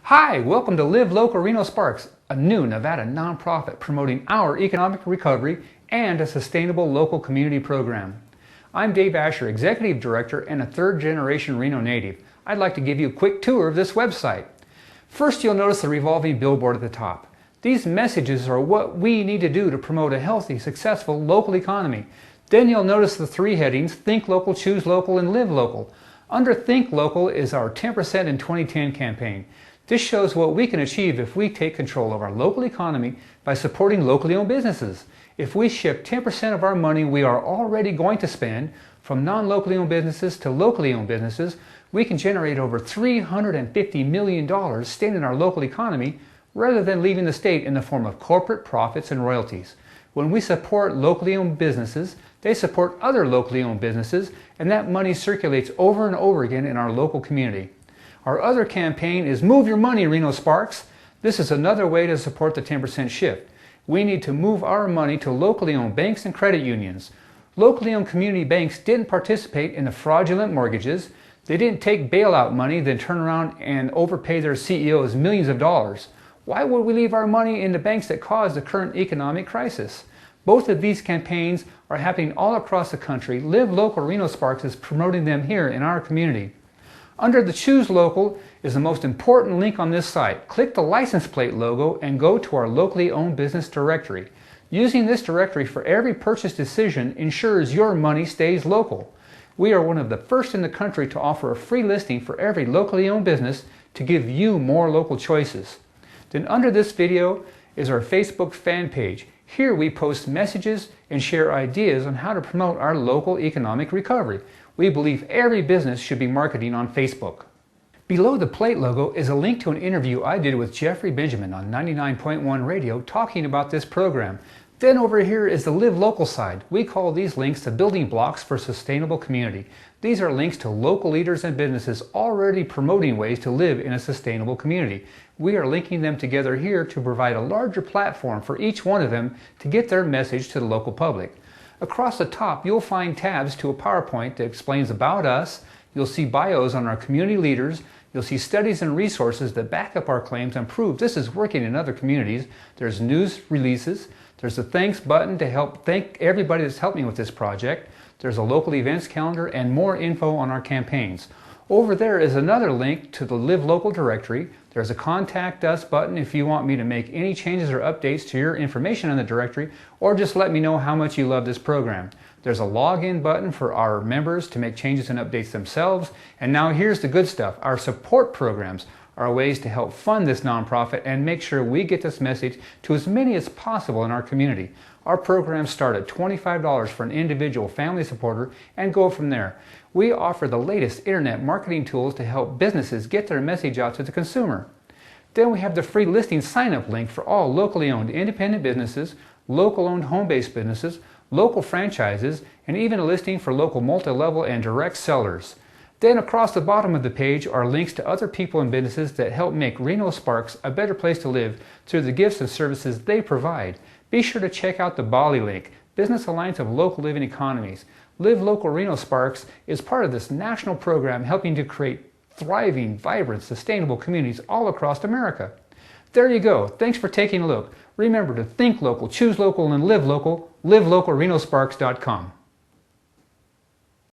Hi, welcome to Live Local Reno Sparks, a new Nevada nonprofit promoting our economic recovery and a sustainable local community program. I'm Dave Asher, Executive Director and a third-generation Reno native. I'd like to give you a quick tour of this website. First, you'll notice the revolving billboard at the top. These messages are what we need to do to promote a healthy, successful local economy. Then you'll notice the three headings: Think Local, Choose Local, and Live Local. Under Think Local is our 10% in 2010 campaign. This shows what we can achieve if we take control of our local economy by supporting locally owned businesses. If we shift 10% of our money we are already going to spend from non-locally owned businesses to locally owned businesses, we can generate over $350 million staying in our local economy rather than leaving the state in the form of corporate profits and royalties. When we support locally owned businesses, they support other locally owned businesses, and that money circulates over and over again in our local community. Our other campaign is Move Your Money, Reno Sparks. This is another way to support the 10% shift. We need to move our money to locally owned banks and credit unions. Locally owned community banks didn't participate in the fraudulent mortgages. They didn't take bailout money, then turn around and overpay their CEOs millions of dollars. Why would we leave our money in the banks that caused the current economic crisis? Both of these campaigns are happening all across the country. Live Local Reno Sparks is promoting them here in our community. Under the Choose Local is the most important link on this site. Click the license plate logo and go to our locally owned business directory. Using this directory for every purchase decision ensures your money stays local. We are one of the first in the country to offer a free listing for every locally owned business to give you more local choices. Then under this video is our Facebook fan page. Here we post messages and share ideas on how to promote our local economic recovery. We believe every business should be marketing on Facebook. Below the plate logo is a link to an interview I did with Jeffrey Benjamin on 99.1 Radio talking about this program. Then over here is the Live Local side. We call these links the building blocks for a sustainable community. These are links to local leaders and businesses already promoting ways to live in a sustainable community. We are linking them together here to provide a larger platform for each one of them to get their message to the local public. Across the top, you'll find tabs to a PowerPoint that explains about us. You'll see bios on our community leaders. You'll see studies and resources that back up our claims and prove this is working in other communities. There's news releases. There's a thanks button to help thank everybody that's helped me with this project. There's a local events calendar and more info on our campaigns. Over there is another link to the Live Local directory. There's a Contact Us button if you want me to make any changes or updates to your information in the directory, or just let me know how much you love this program. There's a login button for our members to make changes and updates themselves. And now here's the good stuff. Our support programs are ways to help fund this nonprofit and make sure we get this message to as many as possible in our community. Our programs start at $25 for an individual family supporter and go from there. We offer the latest internet marketing tools to help businesses get their message out to the consumer. Then we have the free listing sign-up link for all locally owned independent businesses, local owned home-based businesses, local franchises, and even a listing for local multi-level and direct sellers. Then across the bottom of the page are links to other people and businesses that help make Reno Sparks a better place to live through the gifts and services they provide. Be sure to check out the BALI link, Business Alliance of Local Living Economies. Live Local Reno Sparks is part of this national program helping to create thriving, vibrant, sustainable communities all across America. There you go. Thanks for taking a look. Remember to think local, choose local, and live local. LiveLocalRenoSparks.com.